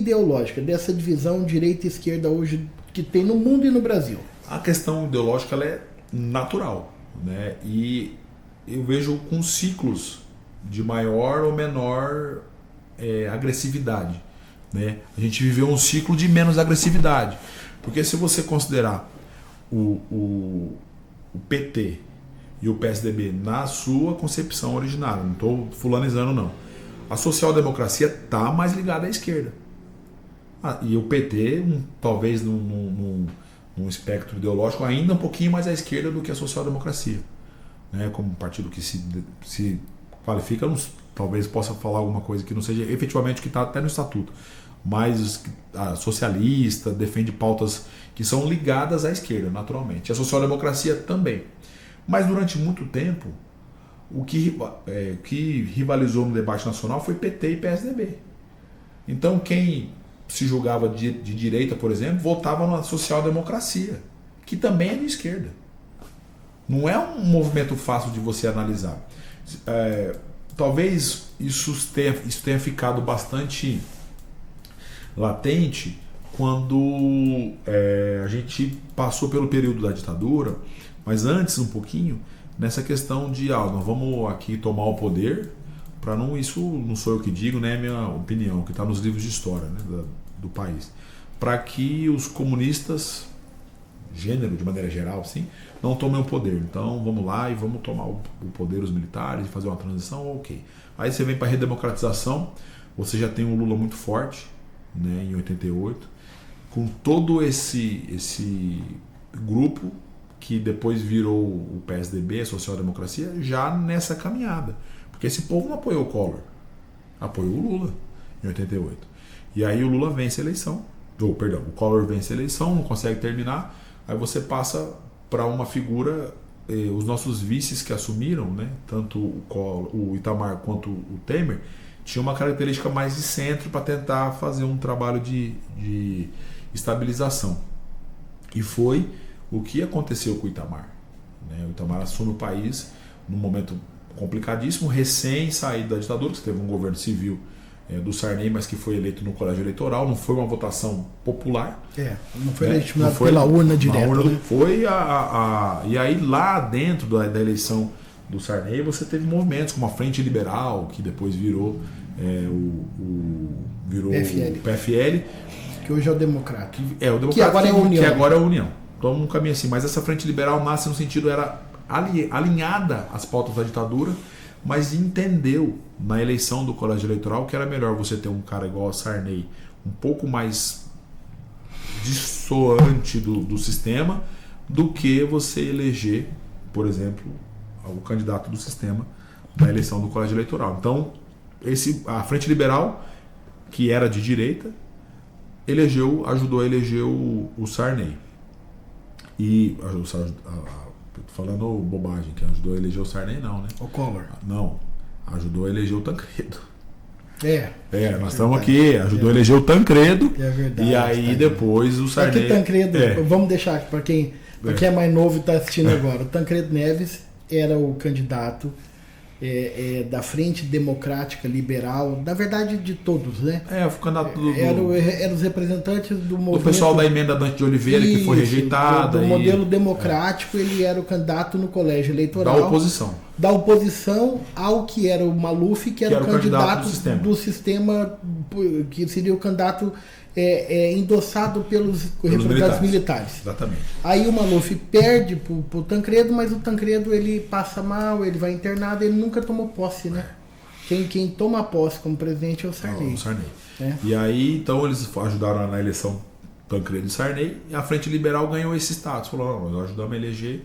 ideológica dessa divisão direita e esquerda hoje que tem no mundo e no Brasil? A questão ideológica ela é natural, né? E eu vejo com ciclos de maior ou menor agressividade, né? A gente viveu um ciclo de menos agressividade, porque se você considerar o PT e o PSDB na sua concepção originária, não estou fulanizando não, a social-democracia está mais ligada à esquerda. E o PT, talvez num espectro ideológico ainda um pouquinho mais à esquerda do que a social-democracia, né? Como um partido que se qualifica, talvez possa falar alguma coisa que não seja efetivamente o que está até no estatuto, mas socialista, defende pautas que são ligadas à esquerda, naturalmente. A social-democracia também. Mas durante muito tempo, o que rivalizou no debate nacional foi PT e PSDB. Então quem se julgava de direita, por exemplo, votava na social-democracia, que também é de esquerda. Não é um movimento fácil de você analisar. Talvez isso tenha ficado bastante latente quando a gente passou pelo período da ditadura, mas antes um pouquinho, nessa questão de nós vamos aqui tomar o poder, para não, isso não sou eu que digo, né, é minha opinião, que está nos livros de história, né, do país, para que os comunistas, gênero de maneira geral, assim, não tomem o poder. Então vamos lá e vamos tomar o poder, os militares, fazer uma transição, ok. Aí você vem para a redemocratização, você já tem um Lula muito forte, né, em 88, com todo esse grupo que depois virou o PSDB, a social-democracia, já nessa caminhada. Porque esse povo não apoiou o Collor, apoiou o Lula em 88. E aí o Lula vence a eleição, o Collor vence a eleição, não consegue terminar, aí você passa para uma figura, os nossos vices que assumiram, né, tanto o Itamar quanto o Temer, tinha uma característica mais de centro para tentar fazer um trabalho de estabilização. E foi o que aconteceu com o Itamar, né? O Itamar assume o país num momento complicadíssimo, recém saído da ditadura, que teve um governo civil do Sarney, mas que foi eleito no colégio eleitoral, não foi uma votação popular. Não foi legitimado pela urna direta. Né? Foi e aí lá dentro da eleição do Sarney você teve movimentos como a Frente Liberal, que depois virou PFL. o PFL. Que hoje é o Democrata. O Democrata que agora é a União. Que agora é a União. Então um caminho assim, mas essa Frente Liberal nasce no sentido, era alinhada às pautas da ditadura, mas entendeu na eleição do colégio eleitoral que era melhor você ter um cara igual a Sarney, um pouco mais dissoante do sistema, do que você eleger, por exemplo, o candidato do sistema na eleição do colégio eleitoral. Então, a Frente Liberal, que era de direita, ajudou a eleger o Sarney. E falando bobagem, que ajudou a eleger o Sarney, não, né? O Collor. Não, ajudou a eleger o Tancredo. Nós estamos aqui, ajudou a eleger o Tancredo. É verdade. E aí depois o Sarney. Aqui Tancredo, vamos deixar para quem é mais novo e está assistindo agora. O Tancredo Neves era o candidato da Frente Democrática Liberal, na verdade de todos, né? O candidato eram os representantes do movimento. O pessoal da emenda Dante de Oliveira, que foi rejeitada. Do modelo democrático, ele era o candidato no colégio eleitoral. Da oposição ao que era o Maluf, que era o candidato do sistema, que seria o candidato endossado pelos representantes militares. Exatamente. Aí o Maluf perde pro Tancredo, mas o Tancredo ele passa mal, ele vai internado, ele nunca tomou posse, né? Quem toma posse como presidente é o Sarney. E aí, então, eles ajudaram na eleição Tancredo e Sarney, e a Frente Liberal ganhou esse status. Falou, nós ajudamos a eleger,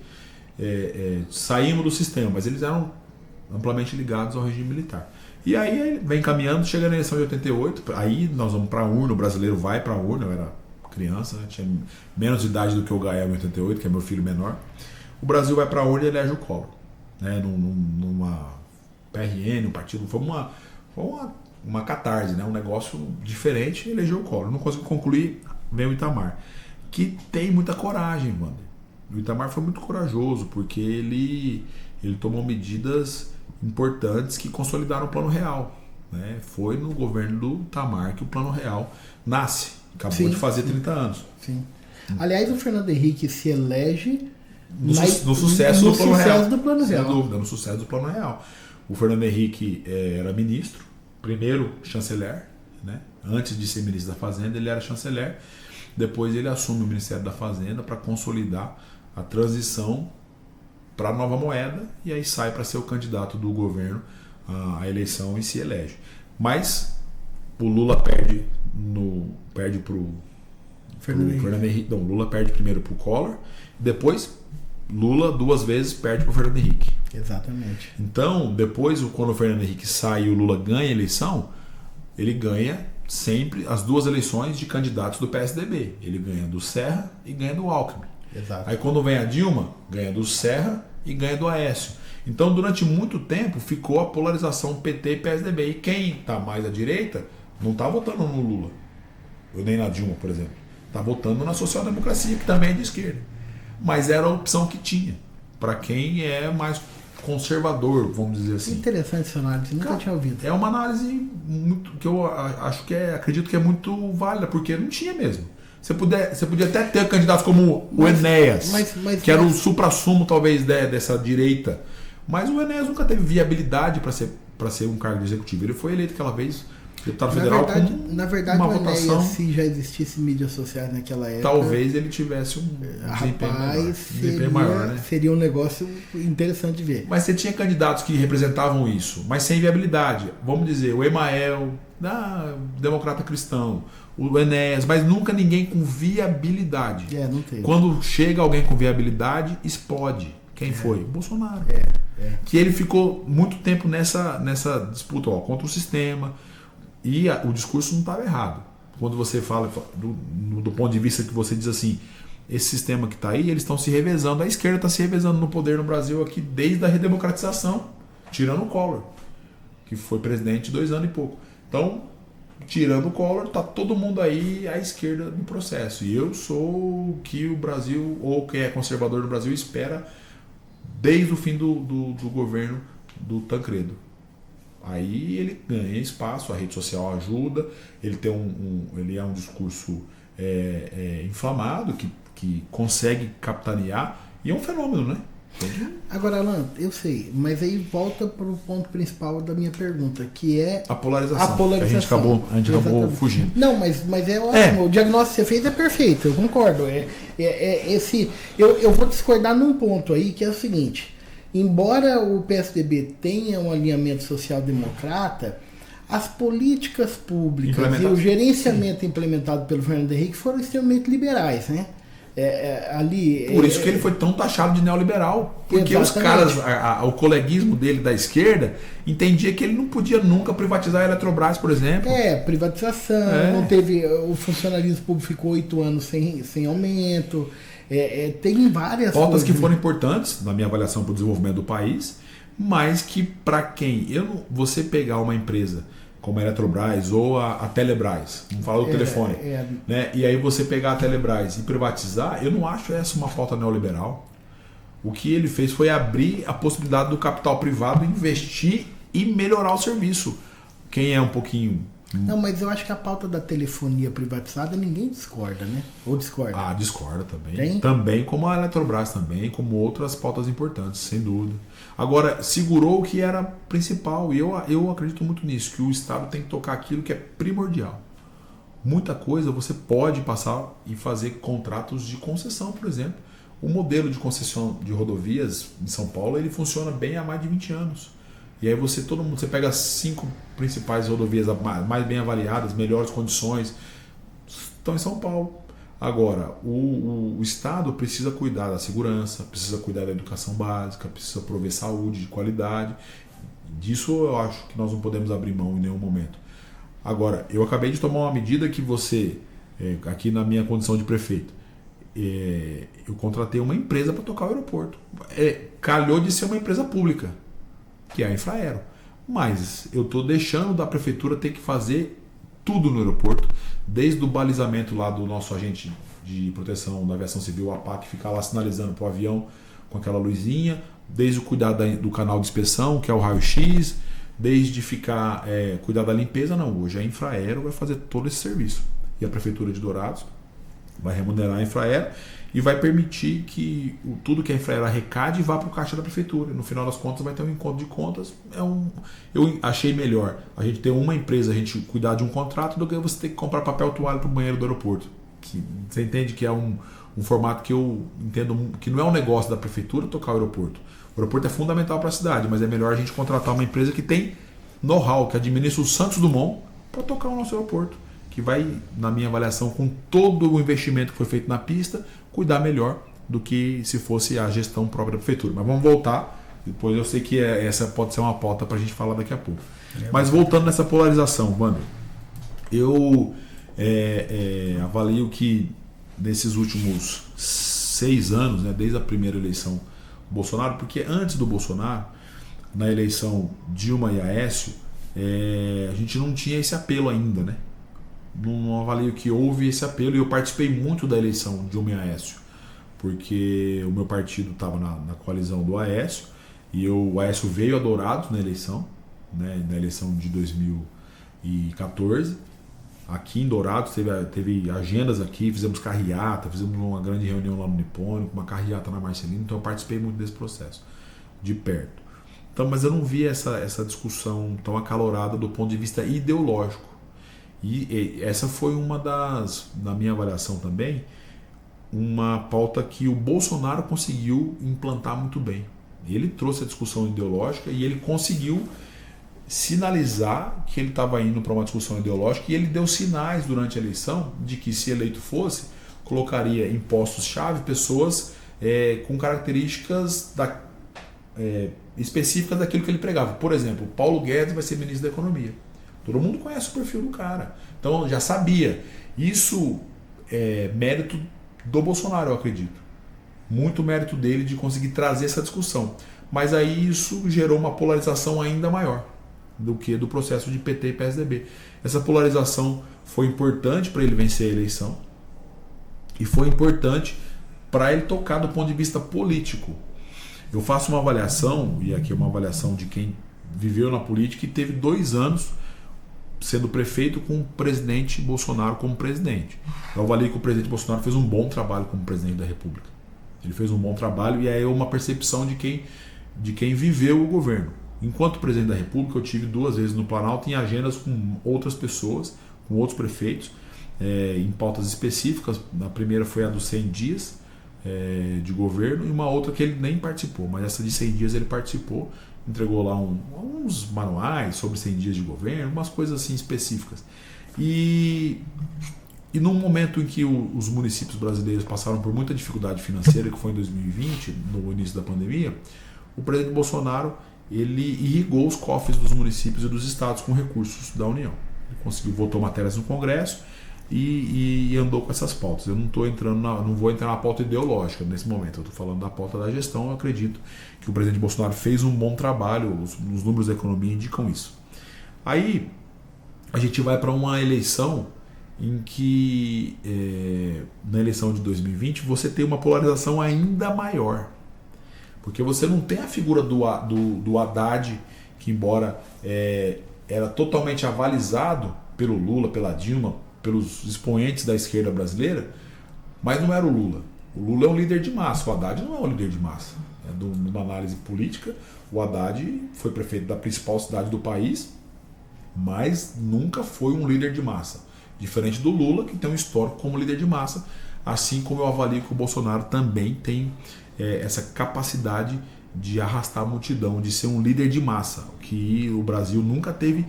saímos do sistema, mas eles eram amplamente ligados ao regime militar. E aí vem caminhando, chega na eleição de 88, aí nós vamos para a urna, o brasileiro vai para a urna, eu era criança, né, tinha menos idade do que o Gael em 88, que é meu filho menor. O Brasil vai para a urna e elege o Collor, né, numa PRN, um partido, foi uma catarse, né, um negócio diferente, elegeu o Collor. Não conseguiu concluir, vem o Itamar, que tem muita coragem, mano. O Itamar foi muito corajoso, porque ele tomou medidas importantes que consolidaram o Plano Real. né? Foi no governo do Itamar que o Plano Real nasce. Acabou de fazer 30 anos. Sim. Aliás, o Fernando Henrique se elege no sucesso do Plano Real. Sem dúvida, no sucesso do Plano Real. O Fernando Henrique era ministro, primeiro chanceler, né? Antes de ser ministro da Fazenda, ele era chanceler. Depois ele assume o Ministério da Fazenda para consolidar a transição para a nova moeda e aí sai para ser o candidato do governo à eleição e se elege. Mas o Lula perde para o Fernando Henrique. Não, Lula perde primeiro para o Collor, depois Lula 2 vezes perde para o Fernando Henrique. Exatamente. Então, depois, quando o Fernando Henrique sai e o Lula ganha a eleição, ele ganha sempre as 2 eleições de candidatos do PSDB. Ele ganha do Serra e ganha do Alckmin. Exato. Aí quando vem a Dilma, ganha do Serra e ganha do Aécio. Então, durante muito tempo, ficou a polarização PT e PSDB. E quem está mais à direita não está votando no Lula, ou nem na Dilma, por exemplo. Está votando na social-democracia, que também é de esquerda. Mas era a opção que tinha, para quem é mais conservador, vamos dizer assim. Interessante essa análise, nunca tinha ouvido. É uma análise muito, que eu acho que acredito que é muito válida, porque não tinha mesmo. Você podia até ter candidatos como o Enéas, que era o suprassumo talvez dessa direita, mas o Enéas nunca teve viabilidade para ser um cargo de executivo. Ele foi eleito aquela vez deputado federal na verdade, uma o votação. Enéas, se já existisse mídias sociais naquela época, talvez ele tivesse um desempenho maior, né? Seria um negócio interessante de ver. Mas você tinha candidatos que representavam isso, mas sem viabilidade. Vamos dizer, o Emael, democrata cristão, o Enéas, mas nunca ninguém com viabilidade. Não teve. Quando chega alguém com viabilidade, explode. Quem foi? O Bolsonaro. Que ele ficou muito tempo nessa disputa contra o sistema. E o discurso não estava errado. Quando você fala do ponto de vista que você diz assim, esse sistema que está aí, eles estão se revezando, a esquerda está se revezando no poder no Brasil aqui desde a redemocratização, tirando o Collor, que foi presidente 2 anos e pouco. Então, tirando o Collor, está todo mundo aí à esquerda no processo. E eu sou o que o Brasil, ou quem é conservador do Brasil, espera desde o fim do governo do Tancredo. Aí ele ganha espaço, a rede social ajuda, ele tem ele é um discurso inflamado, que consegue capitanear, e é um fenômeno, né? Agora, Alan, eu sei, mas aí volta para o ponto principal da minha pergunta, que é a polarização. A gente acabou fugindo. Não, mas é ótimo, o diagnóstico que você fez é perfeito, eu concordo. Eu vou discordar num ponto aí, que é o seguinte: embora o PSDB tenha um alinhamento social-democrata, as políticas públicas e o gerenciamento implementado pelo Fernando Henrique foram extremamente liberais, né? Por isso que ele foi tão taxado de neoliberal. Porque exatamente. Os caras, o coleguismo dele da esquerda, entendia que ele não podia nunca privatizar a Eletrobras, por exemplo. Privatização, não teve. O funcionalismo público ficou 8 anos sem aumento. Tem várias pautas que foram importantes na minha avaliação para o desenvolvimento do país, mas que para quem você pegar uma empresa como a Eletrobras ou a Telebrás, vamos falar do telefone, né? E aí você pegar a Telebrás e privatizar, eu não acho essa uma pauta neoliberal. O que ele fez foi abrir a possibilidade do capital privado investir e melhorar o serviço. Quem é um pouquinho... Não, mas eu acho que a pauta da telefonia privatizada ninguém discorda, né? Ou discorda? Discorda também. Tem? Também como a Eletrobras, também como outras pautas importantes, sem dúvida. Agora, segurou o que era principal, e eu acredito muito nisso, que o Estado tem que tocar aquilo que é primordial. Muita coisa você pode passar e fazer contratos de concessão, por exemplo. O modelo de concessão de rodovias em São Paulo, ele funciona bem há mais de 20 anos. E aí você pega as 5 principais rodovias mais bem avaliadas, melhores condições, estão em São Paulo. Agora, o Estado precisa cuidar da segurança, precisa cuidar da educação básica, precisa prover saúde de qualidade. Disso eu acho que nós não podemos abrir mão em nenhum momento. Agora, eu acabei de tomar uma medida que você, aqui na minha condição de prefeito, eu contratei uma empresa para tocar o aeroporto. Calhou de ser uma empresa pública, que é a Infraero. Mas eu estou deixando da prefeitura ter que fazer tudo no aeroporto, desde o balizamento lá do nosso agente de proteção da aviação civil, a APAC, ficar lá sinalizando para o avião com aquela luzinha, desde o cuidado do canal de inspeção, que é o raio-x, desde ficar cuidar da limpeza, não. Hoje a Infraero vai fazer todo esse serviço. E a Prefeitura de Dourados vai remunerar a Infraero e vai permitir que tudo que a Infraero arrecade vá para o caixa da Prefeitura. No final das contas vai ter um encontro de contas. Eu achei melhor a gente ter uma empresa, a gente cuidar de um contrato, do que você ter que comprar papel toalha para o banheiro do aeroporto. Você entende que é um formato que eu entendo que não é um negócio da Prefeitura tocar o aeroporto. O aeroporto é fundamental para a cidade, mas é melhor a gente contratar uma empresa que tem know-how, que administra o Santos Dumont para tocar o nosso aeroporto, que vai, na minha avaliação, com todo o investimento que foi feito na pista, cuidar melhor do que se fosse a gestão própria da Prefeitura. Mas vamos voltar, depois eu sei que essa pode ser uma pauta para a gente falar daqui a pouco. Mas voltando nessa polarização, Wander, eu avalio que nesses últimos 6 anos, né, desde a primeira eleição Bolsonaro, porque antes do Bolsonaro, na eleição Dilma e Aécio, a gente não tinha esse apelo ainda, né? Não avalio que houve esse apelo, e eu participei muito da eleição Dilma e Aécio, porque o meu partido estava na coalizão do Aécio, e o Aécio veio a Dourados na eleição, né, na eleição de 2014. Aqui em Dourados teve agendas aqui, fizemos carreata, fizemos uma grande reunião lá no Nipônico, uma carreata na Marcelina, então eu participei muito desse processo, de perto. Então, mas eu não vi essa discussão tão acalorada do ponto de vista ideológico. E essa foi na minha avaliação também, uma pauta que o Bolsonaro conseguiu implantar muito bem. Ele trouxe a discussão ideológica e ele conseguiu sinalizar que ele estava indo para uma discussão ideológica, e ele deu sinais durante a eleição de que, se eleito fosse, colocaria em postos-chave pessoas com características específicas daquilo que ele pregava. Por exemplo, Paulo Guedes vai ser ministro da Economia. Todo mundo conhece o perfil do cara. Então já sabia. Isso é mérito do Bolsonaro, eu acredito. Muito mérito dele de conseguir trazer essa discussão. Mas aí isso gerou uma polarização ainda maior do que do processo de PT e PSDB. Essa polarização foi importante para ele vencer a eleição e foi importante para ele tocar do ponto de vista político. Eu faço uma avaliação, e aqui é uma avaliação de quem viveu na política e teve 2 anos sendo prefeito com o presidente Bolsonaro como presidente. Eu avalio que o presidente Bolsonaro fez um bom trabalho como presidente da República. Ele fez um bom trabalho, e é uma percepção de quem viveu o governo. Enquanto presidente da República, eu tive 2 vezes no Planalto em agendas com outras pessoas, com outros prefeitos, em pautas específicas. A primeira foi a dos 100 dias de governo, e uma outra que ele nem participou, mas essa de 100 dias ele participou, entregou lá uns manuais sobre 100 dias de governo, umas coisas assim específicas. E num momento em que os municípios brasileiros passaram por muita dificuldade financeira, que foi em 2020, no início da pandemia, o presidente Bolsonaro ele irrigou os cofres dos municípios e dos estados com recursos da União. Ele conseguiu, votou matérias no Congresso e andou com essas pautas. Eu não vou entrar na pauta ideológica nesse momento, eu estou falando da pauta da gestão. Eu acredito que o presidente Bolsonaro fez um bom trabalho, os números da economia indicam isso. Aí a gente vai para uma eleição em que, na eleição de 2020, você tem uma polarização ainda maior. Porque você não tem a figura do Haddad, que embora era totalmente avalizado pelo Lula, pela Dilma, pelos expoentes da esquerda brasileira, mas não era o Lula. O Lula é um líder de massa, o Haddad não é um líder de massa. Numa análise política, o Haddad foi prefeito da principal cidade do país, mas nunca foi um líder de massa. Diferente do Lula, que tem um histórico como líder de massa, assim como eu avalio que o Bolsonaro também tem essa capacidade de arrastar a multidão, de ser um líder de massa, que o Brasil nunca teve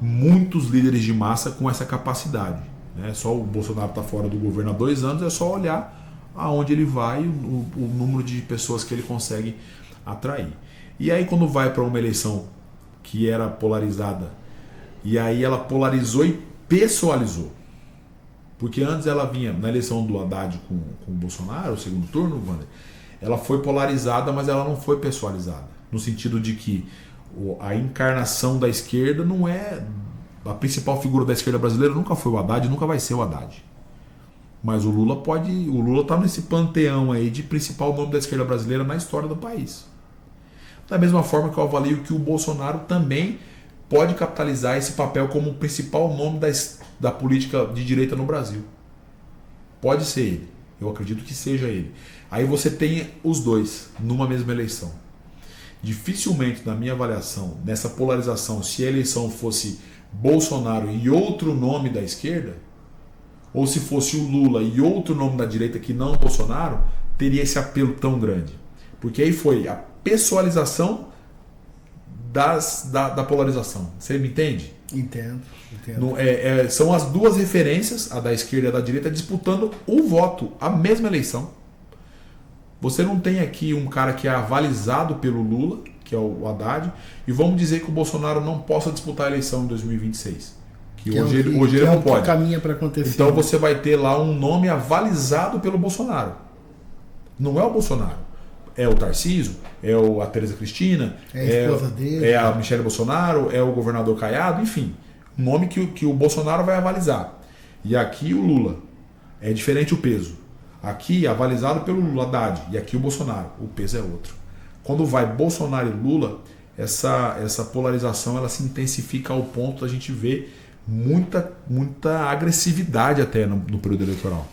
muitos líderes de massa com essa capacidade, né? Só o Bolsonaro está fora do governo há 2 anos, é só olhar aonde ele vai, o número de pessoas que ele consegue atrair. E aí, quando vai para uma eleição que era polarizada, e aí ela polarizou e pessoalizou. Porque antes ela vinha, na eleição do Haddad com o Bolsonaro, o segundo turno, Wander, ela foi polarizada, mas ela não foi pessoalizada. No sentido de que a encarnação da esquerda não é... A principal figura da esquerda brasileira nunca foi o Haddad, nunca vai ser o Haddad. Mas o Lula está nesse panteão aí de principal nome da esquerda brasileira na história do país. Da mesma forma que eu avalio que o Bolsonaro também pode capitalizar esse papel como o principal nome da política de direita no Brasil. Pode ser ele. Eu acredito que seja ele. Aí você tem os dois numa mesma eleição. Dificilmente, na minha avaliação, nessa polarização, se a eleição fosse Bolsonaro e outro nome da esquerda, ou se fosse o Lula e outro nome da direita que não Bolsonaro, teria esse apelo tão grande. Porque aí foi a pessoalização da polarização. Você me entende? Entendo. São as duas referências, a da esquerda e a da direita, disputando o voto, a mesma eleição. Você não tem aqui um cara que é avalizado pelo Lula, que é o Haddad, e vamos dizer que o Bolsonaro não possa disputar a eleição em 2026. Hoje ele não pode. Caminha para acontecer. Então você vai ter lá um nome avalizado pelo Bolsonaro. Não é o Bolsonaro. É o Tarcísio, é a Tereza Cristina, é a esposa dele, é a Michele Bolsonaro, é o governador Caiado, enfim. Um nome que o Bolsonaro vai avalizar. E aqui o Lula. É diferente o peso. Aqui avalizado pelo Lula, Haddad, e aqui o Bolsonaro. O peso é outro. Quando vai Bolsonaro e Lula, essa polarização ela se intensifica ao ponto da gente ver muita agressividade até no período eleitoral.